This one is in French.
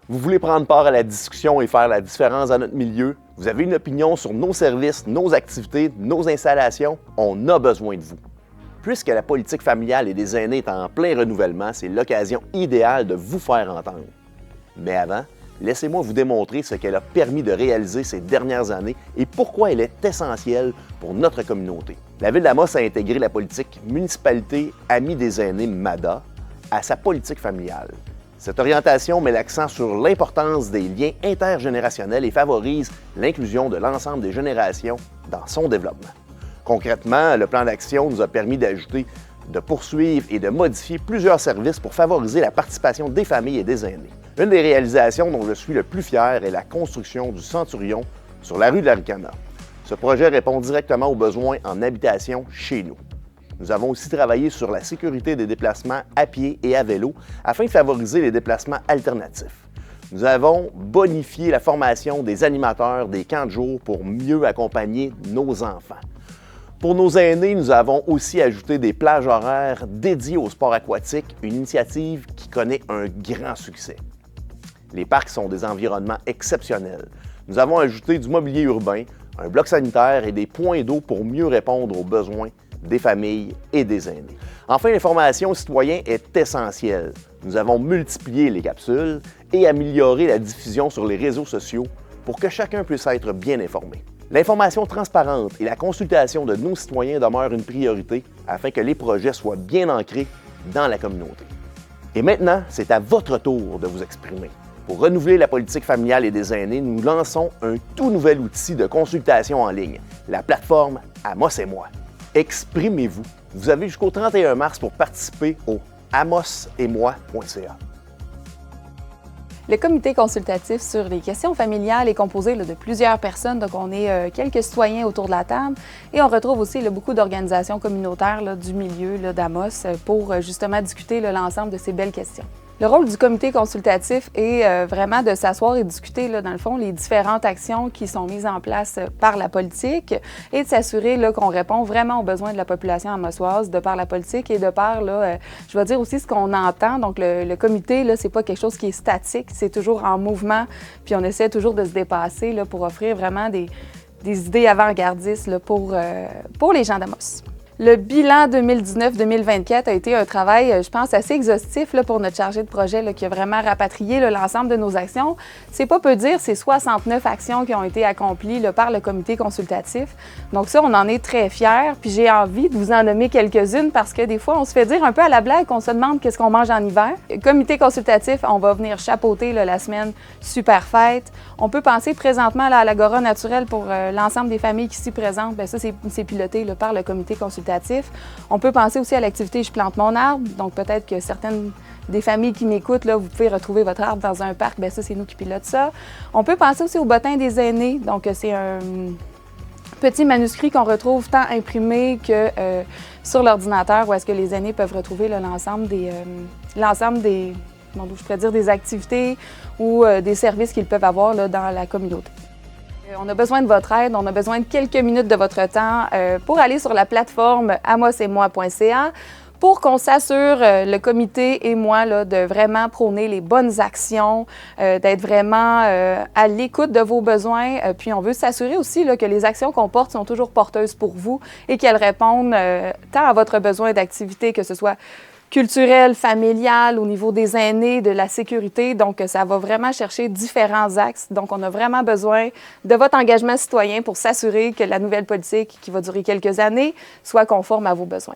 Vous voulez prendre part à la discussion et faire la différence dans notre milieu? Vous avez une opinion sur nos services, nos activités, nos installations? On a besoin de vous. Puisque la politique familiale et des aînés est en plein renouvellement, c'est l'occasion idéale de vous faire entendre. Mais avant, laissez-moi vous démontrer ce qu'elle a permis de réaliser ces dernières années et pourquoi elle est essentielle pour notre communauté. La Ville d'Amos a intégré la politique Municipalité Amis des aînés MADA à sa politique familiale. Cette orientation met l'accent sur l'importance des liens intergénérationnels et favorise l'inclusion de l'ensemble des générations dans son développement. Concrètement, le plan d'action nous a permis d'ajouter, de poursuivre et de modifier plusieurs services pour favoriser la participation des familles et des aînés. Une des réalisations dont je suis le plus fier est la construction du Centurion sur la rue de la Ricana. Ce projet répond directement aux besoins en habitation chez nous. Nous avons aussi travaillé sur la sécurité des déplacements à pied et à vélo afin de favoriser les déplacements alternatifs. Nous avons bonifié la formation des animateurs des camps de jour pour mieux accompagner nos enfants. Pour nos aînés, nous avons aussi ajouté des plages horaires dédiées au sport aquatique, une initiative qui connaît un grand succès. Les parcs sont des environnements exceptionnels. Nous avons ajouté du mobilier urbain, un bloc sanitaire et des points d'eau pour mieux répondre aux besoins des familles et des aînés. Enfin, l'information aux citoyens est essentielle. Nous avons multiplié les capsules et amélioré la diffusion sur les réseaux sociaux pour que chacun puisse être bien informé. L'information transparente et la consultation de nos citoyens demeurent une priorité afin que les projets soient bien ancrés dans la communauté. Et maintenant, c'est à votre tour de vous exprimer. Pour renouveler la politique familiale et des aînés, nous lançons un tout nouvel outil de consultation en ligne, la plateforme Amos et moi. Exprimez-vous. Vous avez jusqu'au 31 mars pour participer au amosetmoi.ca. Le comité consultatif sur les questions familiales est composé de plusieurs personnes, donc on est quelques citoyens autour de la table et on retrouve aussi beaucoup d'organisations communautaires du milieu d'Amos pour justement discuter l'ensemble de ces belles questions. Le rôle du comité consultatif est vraiment de s'asseoir et discuter, dans le fond, les différentes actions qui sont mises en place par la politique et de s'assurer qu'on répond vraiment aux besoins de la population amossoise de par la politique et de par, je vais dire aussi ce qu'on entend. Donc, le comité, c'est pas quelque chose qui est statique, c'est toujours en mouvement, puis on essaie toujours de se dépasser pour offrir vraiment des idées avant-gardistes pour les gens d'Amos. Le bilan 2019-2024 a été un travail, je pense, assez exhaustif pour notre chargé de projet qui a vraiment rapatrié l'ensemble de nos actions. C'est pas peu dire, c'est 69 actions qui ont été accomplies par le comité consultatif. Donc ça, on en est très fiers. Puis j'ai envie de vous en nommer quelques-unes parce que des fois, on se fait dire un peu à la blague qu'on se demande qu'est-ce qu'on mange en hiver. Le comité consultatif, on va venir chapeauter la semaine Super Fête. On peut penser présentement à l'Agora naturelle pour l'ensemble des familles qui s'y présentent. Bien, ça, c'est piloté par le comité consultatif. On peut penser aussi à l'activité Je plante mon arbre. Donc, peut-être que certaines des familles qui m'écoutent, vous pouvez retrouver votre arbre dans un parc. Bien, ça, c'est nous qui pilotons ça. On peut penser aussi au bottin des aînés. Donc, c'est un petit manuscrit qu'on retrouve tant imprimé que sur l'ordinateur où est-ce que les aînés peuvent retrouver l'ensemble des des activités ou des services qu'ils peuvent avoir dans la communauté. On a besoin de votre aide, on a besoin de quelques minutes de votre temps pour aller sur la plateforme amosetmoi.ca pour qu'on s'assure, le comité et moi, de vraiment prôner les bonnes actions, d'être vraiment à l'écoute de vos besoins. Puis on veut s'assurer aussi que les actions qu'on porte sont toujours porteuses pour vous et qu'elles répondent tant à votre besoin d'activité, que ce soit culturel, familial, au niveau des aînés, de la sécurité. Donc, ça va vraiment chercher différents axes. Donc, on a vraiment besoin de votre engagement citoyen pour s'assurer que la nouvelle politique, qui va durer quelques années, soit conforme à vos besoins.